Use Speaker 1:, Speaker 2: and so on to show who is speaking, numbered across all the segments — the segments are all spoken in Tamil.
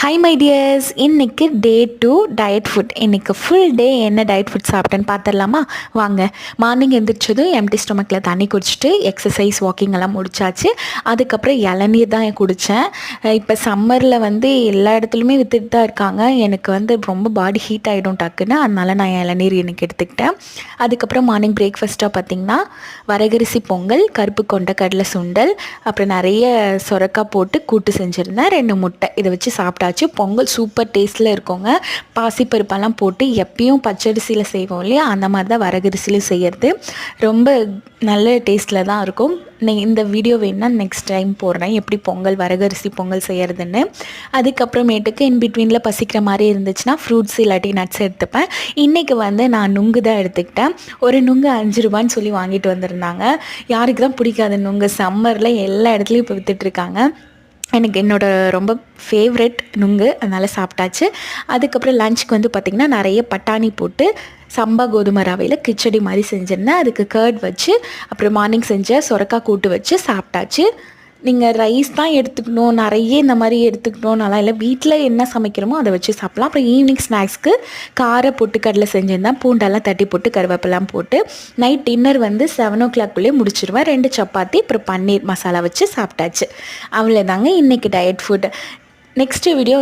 Speaker 1: ஹாய் மை டியர்ஸ், இன்றைக்கி டே 2 டயட் ஃபுட். இன்றைக்கி ஃபுல் டே என்ன டயட் ஃபுட் சாப்பிட்டேன்னு பார்த்துடலாமா? வாங்க. மார்னிங் எழுந்திரிச்சதும் எம்டி ஸ்டொமக்கில் தண்ணி குடிச்சிட்டு எக்ஸசைஸ் வாக்கிங் எல்லாம் முடிச்சாச்சு. அதுக்கப்புறம் இளநீர் தான் குடித்தேன். இப்போ சம்மரில் எல்லா இடத்துலையுமே விற்றுட்டு தான் இருக்காங்க. எனக்கு ரொம்ப பாடி ஹீட் ஆகிடும் டக்குன்னு, அதனால் நான் இளநீர் இன்றைக்கி எடுத்துக்கிட்டேன். அதுக்கப்புறம் மார்னிங் பிரேக்ஃபாஸ்ட்டாக பார்த்திங்கன்னா வரகரிசி பொங்கல், கருப்பு கொண்டக்கடலை சுண்டல், அப்புறம் நிறைய சொரக்காய் போட்டு கூட்டு செஞ்சுருந்தேன். 2 முட்டை இதை வச்சு சாப்பிட்டா. பொங்கல் சூப்பர் டேஸ்ட்டில் இருக்குங்க. பாசிப்பருப்பெல்லாம் போட்டு எப்பயும் பச்சரிசியில் செய்வோம் இல்லையா, அந்த மாதிரி தான் வரகரிசியில் செய்கிறது. ரொம்ப நல்ல டேஸ்ட்டில் தான் இருக்கும். இந்த வீடியோ வேணுன்னா நெக்ஸ்ட் டைம் போடுறேன், எப்படி பொங்கல் வரகரிசி பொங்கல் செய்கிறதுன்னு. அதுக்கப்புறமேட்டுக்கு இன்பிட்வீனில் பசிக்கிற மாதிரி இருந்துச்சுன்னா ஃப்ரூட்ஸ் இல்லாட்டி நட்ஸ் எடுத்துப்பேன். இன்றைக்கி நான் நுங்கு தான் எடுத்துக்கிட்டேன். ஒரு நுங்கு 5 ரூபான்னு சொல்லி வாங்கிட்டு வந்திருந்தாங்க. யாருக்கு தான் பிடிக்காது நுங்கு? சம்மரில் எல்லா இடத்துலையும் இப்போ விற்றுட்ருக்காங்க. எனக்கு என்னோடய ரொம்ப ஃபேவரெட் நுங்கு, அதனால் சாப்பிட்டாச்சு. அதுக்கப்புறம் லஞ்சுக்கு பார்த்திங்கன்னா நிறைய பட்டாணி போட்டு சம்பா கோதுமை ரவையில் கிச்சடி மாதிரி செஞ்சுருந்தேன். அதுக்கு கர்ட் வச்சு அப்புறம் மார்னிங் செஞ்ச சொரக்காய் கூட்டு வச்சு சாப்பிட்டாச்சு. நீங்கள் ரைஸ் தான் எடுத்துக்கணும், நிறைய இந்த மாதிரி எடுத்துக்கணும் நல்லா இல்லை. வீட்டில் என்ன சமைக்கிறோமோ அதை வச்சு சாப்பிட்லாம். அப்புறம் ஈவினிங் ஸ்நாக்ஸ்க்கு கார பொட்டுக்கடலை செஞ்சுருந்தேன். பூண்டெல்லாம் தட்டி போட்டு கருவேப்பெல்லாம் போட்டு. Night dinner 7 o'clock முடிச்சிடுவேன். 2 சப்பாத்தி அப்புறம் பன்னீர் மசாலா வச்சு சாப்பிட்டாச்சு. அவ்வளோதாங்க இன்றைக்கி டயட் ஃபுட். நெக்ஸ்ட் வீடியோ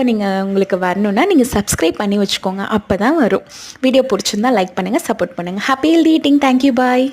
Speaker 1: உங்களுக்கு வரணுன்னா நீங்கள் சப்ஸ்கிரைப் பண்ணி வச்சுக்கோங்க, அப்போ தான் வரும். வீடியோ பிடிச்சிருந்தா லைக் பண்ணுங்கள், சப்போர்ட் பண்ணுங்கள். Happy healthy eating. தேங்க்யூ, பாய்.